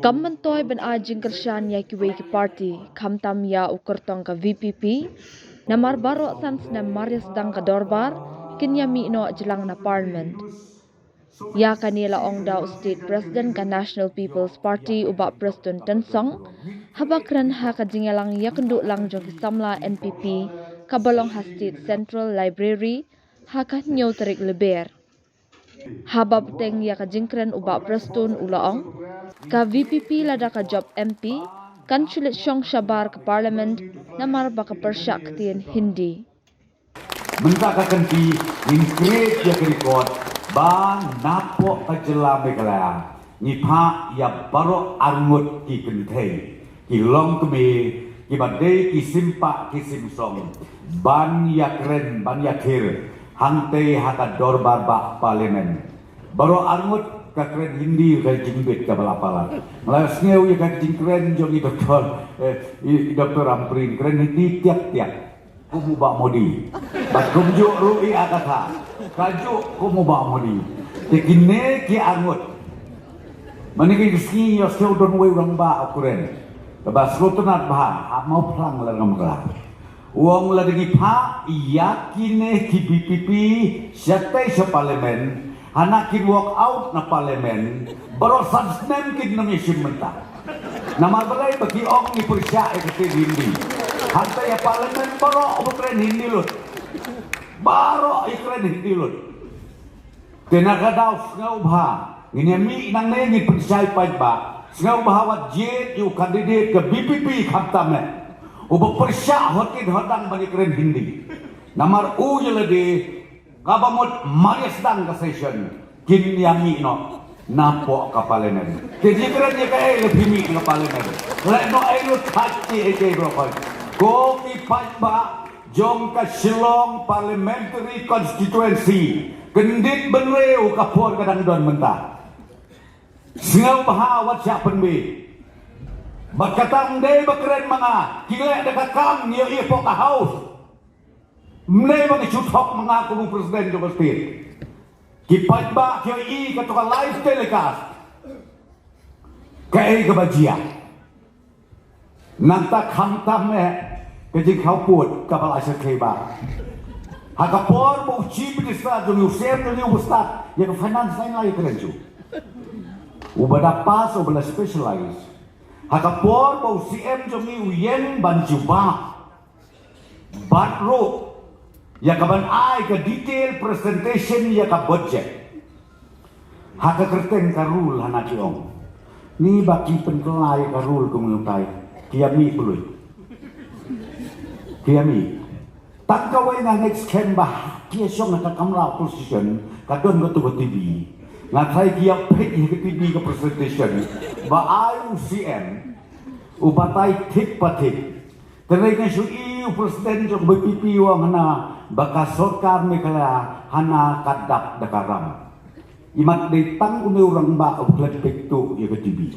Kammantoy ban ajing kersyan ya kiwe ki party kamtam ya ukertong ka VPP namar baro sans na marias dang ka dorbar kinya mi no jelang na parliament. Ya kanila ong daw state president ka National People's Party uba Preston Tensong habakran ha kadingalang yakendu lang jong samla NPP kabalong ha State Central Library ha ka nyaw tarik leber. Habab teng ya ka jingkren uba Preston ulaong ka VPP lada ka job MP kan sulit syong syabar ke parliament namar baka persyak tien Hindi. Mentakakan di increase ya record ba napo kajelame kala ni pa ya baro arngut ki kentei ki long keme ki badai ki simpa ki simsong ban ya keren ban ya kir hangte haka dorbar ba parlimen baro arngut ka keren Hindi ka jingbet ka balapala malas ngeu ya ka jingkren jong doktor Amprin keren Hindi tiap-tiap kumu bak modi bakum jo rui akata kaju kumu bak modi tekine ki angut maniki ski yo still don't way orang ba akuren bas rotonat bah mau plang la ngamra uang la digi pa yakine ki BPP syate sa parlimen hanakin walk out na parlimen baro subsnem kin nami simenta nama balai bagi ong ni persya ekte Hindi hantai ya parlimen baro ukren Hindi lut baro ikren Hindi lut tenaga daus ngau bha ngini mi nang ne ngi persya pai ba ngau bahawat je yu kandidat ke BPP khamtam ne ubo persya hotin hodang bagi kren Hindi namar u jelede kabamot marias dang ka session kin yami no napo ka parlimen kejikran ye kae lebih mi ka parlimen le no ai lu thati e bro ko ki ba jong ka Shillong parliamentary constituency kendit benreu ka por kadang don mentah singau bahawat siapen be bakatang de bakren mga kile dekat kang yo ipo ka house mne bang chuthok mga ko presiden jo state kipat ba kyo i katuka live telecast kay kabajia nanta khamtam me kajing khau put kapal asal kheba hakapor bo chief minister jo Yusef jo ustad ya finance lain lai kerenju ubada pas ubada specialize hakapor bo CM jo mi uyen banjuba batro ya kaban ai ka detail presentation ya ka budget haka kerten karul hana kiong ni baki penkelai karul kumutai kiami pului kiami tak kawai na next kem bah kia syong na kamera position ka don go to TV na thai kia pek ke TV ka presentation ba ai UCM ubatai tik patik terega su i presiden jong BPP wang na baka sorkar mekala hana kadap dakaram imat de tang uni urang ba uklet pektu ya ke TV